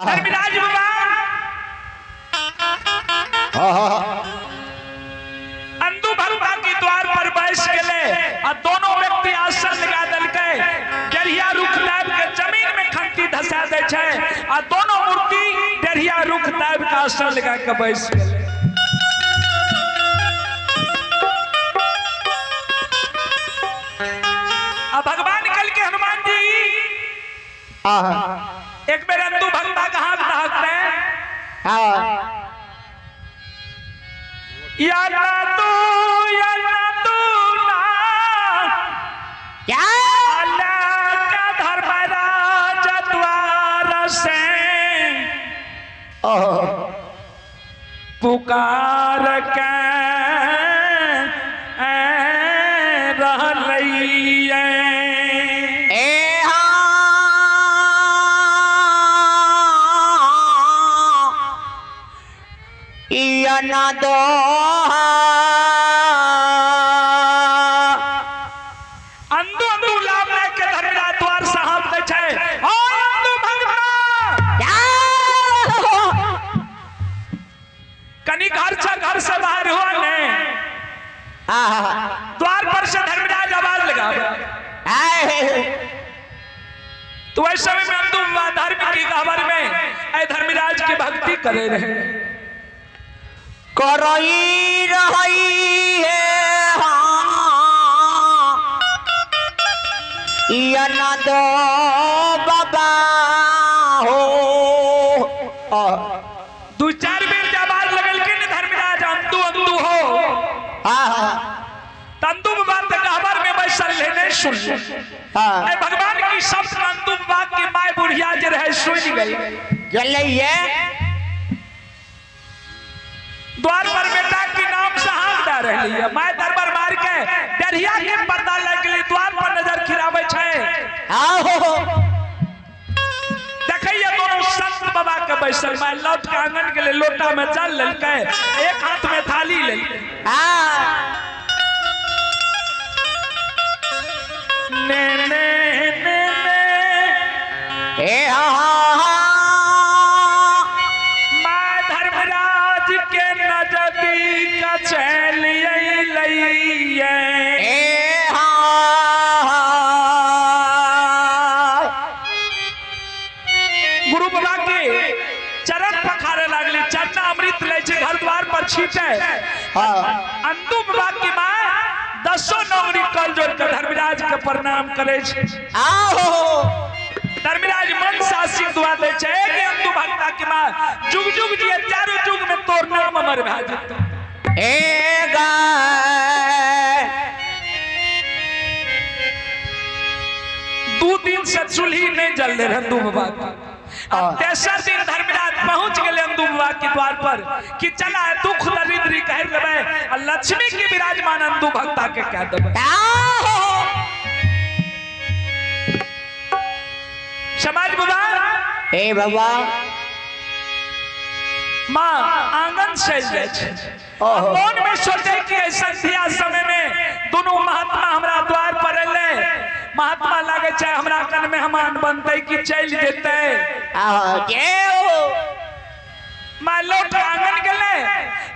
धर्मराज बाबा अंधु भगवान के द्वार पर बैठ गए और दोनों व्यक्ति आसन लगा दिलके डेढ़िया रुख दाब के जमीन में खंती धसा दे छे और दोनों मूर्ति डेढ़िया रुख दाब के आसन लगा के बैठ गए। अब भगवान कल के हनुमान जी एक बेर अंधु भक्ता का हाथ दहाकते हैं या ना तू ना क्या अल्लाह का धर्मराज द्वार से पुकार के रहलैये ना दो अंधु अंधु लाभ लेके धर्मराज द्वार साहब दे छे ओ अंधु भगता कनी घर से बाहर हुआ ने द्वार पर से धर्मराज आवाज लगावे तो इस समय में अंधु धर्म की खबर में ऐ धर्मराज की भक्ति करे रहे करई रही है या ना दो बाबा हो दो चार बेर जबान लगल के न धर्मराज अंधु अंधु हो तंदु बात खबर में बैसल लेने सुन ऐ भगवान की शब्द अंधु बात की माय बुढ़िया जे रहे सुन गई गलैये द्वार पर बेटा की नाम साहब दा रहली है माय दरबार मार के डरिया के पर्दा लगली द्वार पर नजर खिरावे छे देखिए दोनों संत बाबा के बैसल माय लौट के आंगन के लिए लोटा में जल लेलके एक हाथ में थाली लेलके ने ने ने ए गुरु बाबा के चरण पखारे लागले चरना अमृत ले छे घर द्वार पर छीटे अंधु बाबा की मां दसों नौकरी कल जोड़ के धर्मराज के प्रणाम करे छे धर्मराज मन से आशीर्वाद दुआ दे छे कि अंधु भक्ता की मां जुग जुग जिए चारों जुग में तोर नाम अमर भाज ए गाय दो दिन से चूल्ही नहीं जल रहे अंधु बाबा तेसर दिन धर्मराज पहुंच गए अंधु बाबा के द्वार पर कि चला दुख दरिद्री कह लेबे लक्ष्मी की विराजमान अंधु भक्ता के कह देबे समाज बाबा ए बाबा मां आंगन से जाए मन में सोचे कि संध्या समय में दोनों महात्मा हमरा द्वार पर अले महात्मा लागे चाहे हमरा कन मेहमान बनते कि चल जेते मां लोट आंगन गेले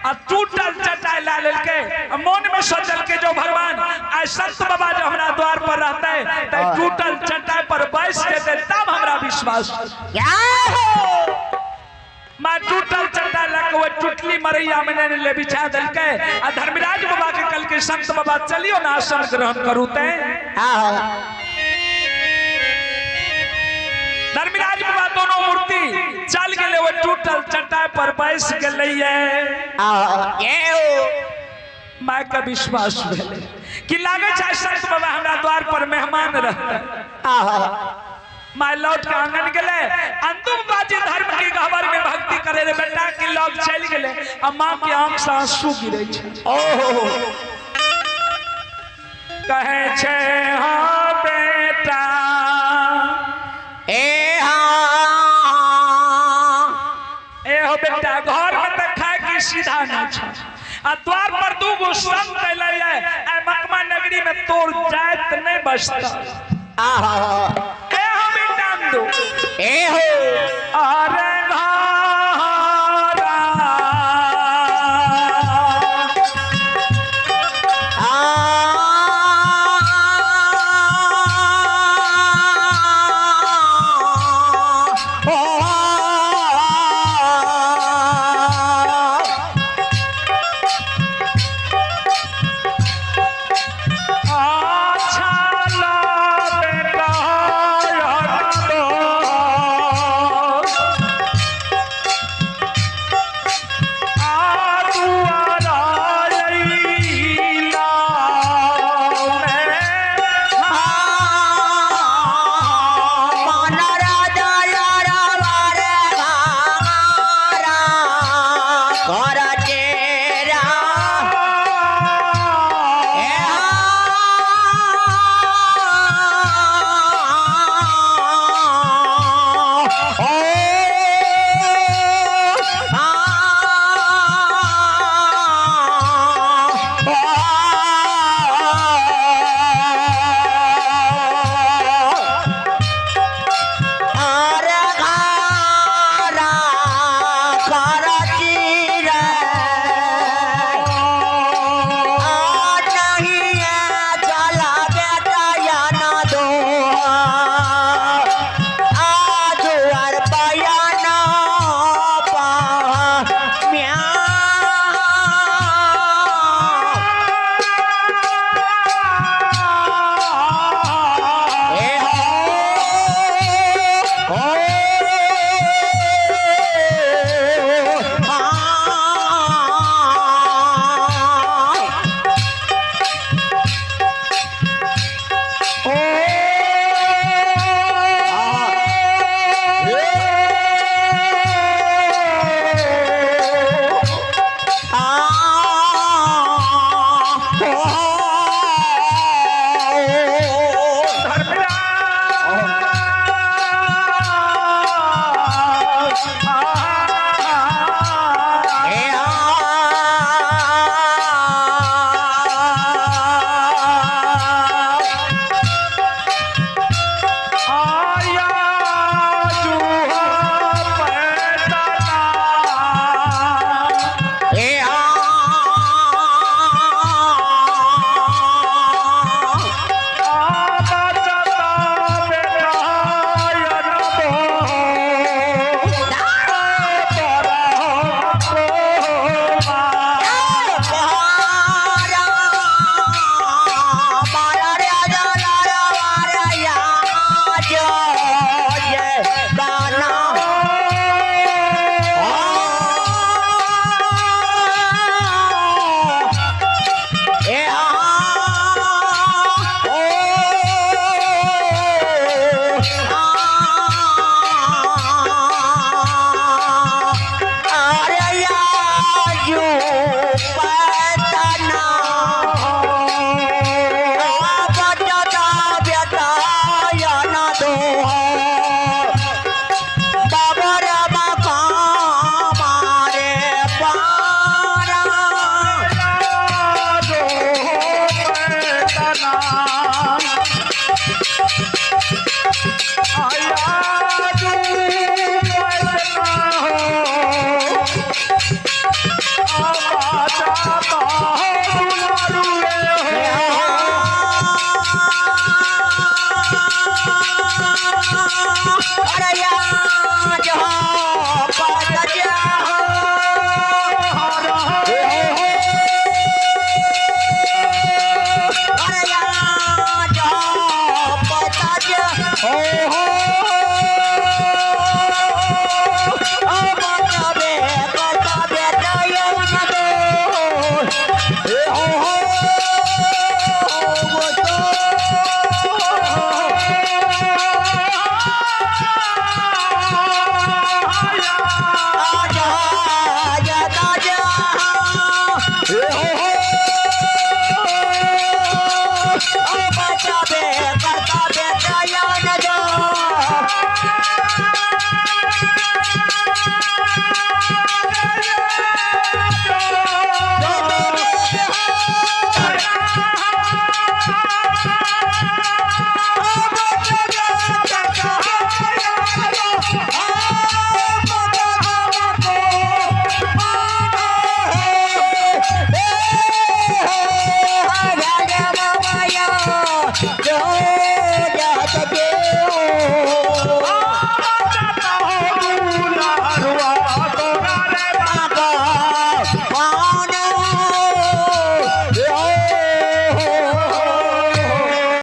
आ टूटल चटाई ला लेलके मन में सोचल के जो भगवान आ संत बाबा जो हमरा द्वार पर रहते त टूटल चटाई पर बैठ जेते तब हमरा विश्वास मां टूटल चटाई ला के वो टूटली मरैया में ने ले बिछा देलके आ धर्मराज बाबा के कल के संत बाबा चलियो ना आसन ग्रहण करू ते धर्मराज बाबा दोनों मूर्ति चल गेले वो टूटल चटाई पर बैठ गेले मां का विश्वास भेले कि लागे छै संत बाबा हमरा द्वार पर मेहमान रहते मां लौट के आंगन गेले अंधु बाजी धर्म की खबर में भक्ति करे रे बेटा के लोग चल गेले आ मां के आंख से आंसू गिरै छै कहे छे हां बेटा हो बेटा घर में त खाए की सीधा न छै आ द्वार पर दू गो संत अइले ए मकमा नगरी में तोर जात नहीं बचता ए हो बेटा अंधु ए हो अरे